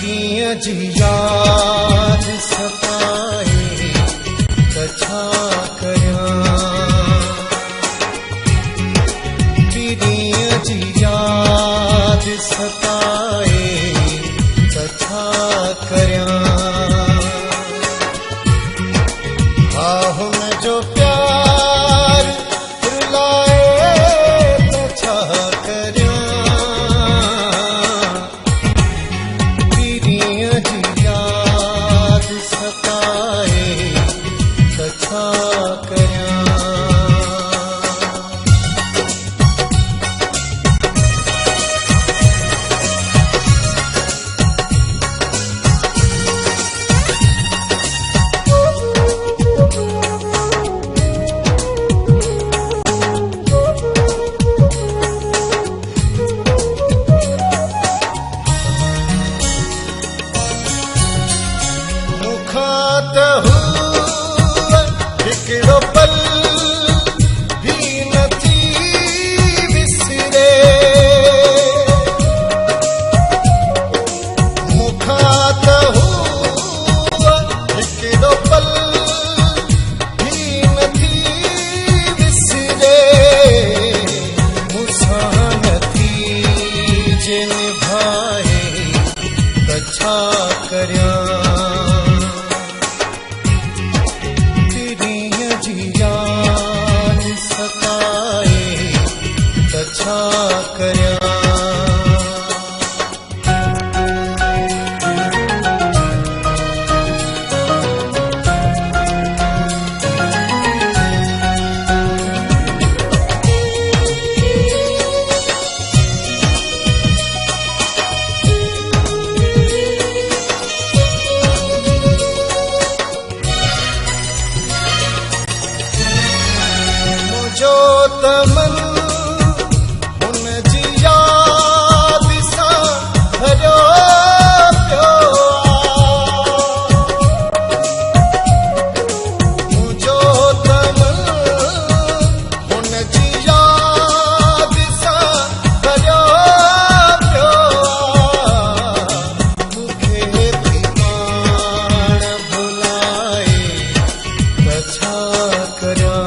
जी याद सताए कछा करया जी याद सताए कछा करया आहुन जो प्यार रुलाए कछा करया जी याद सताए कछा करया हिकिड़ो पल भी नथी विसरे मूंखां त हिकिड़ो पल भी नथी विसरे मूंसां नथी जे निभाए कछा करया याद सताए कछा करया जो तमन हुन जी याद सां भरियो पियो मुंहिंजो तमन हुन जी याद सां भरियो पियो मूंखे थी पाण भुलाए कछा करया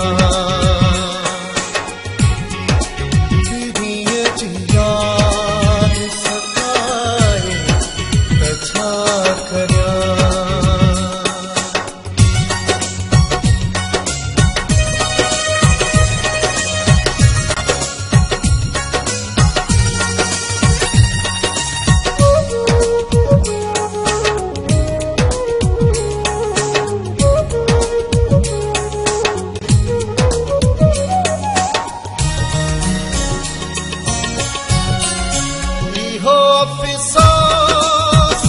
याद सताए कछा करया हो अफ़सोस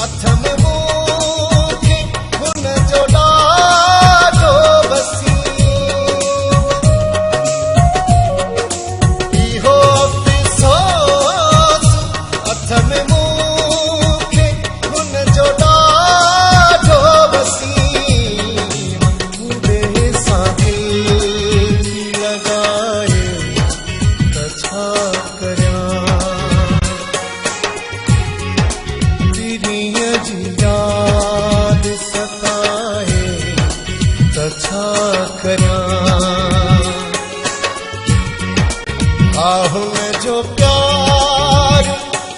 अथम मूंखे हुन जो ॾाढो वसी इहो अफ़सोस अथम मूंखे हुन जो ॾाढो वसी ॿुधे सां दिल लॻाए कछा करया जी याद सताए कछा करया आहुन जो प्यार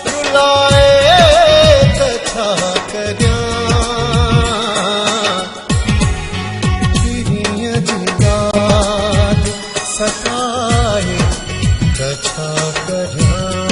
रुलाए कछा करया जी याद सताए कछा करया।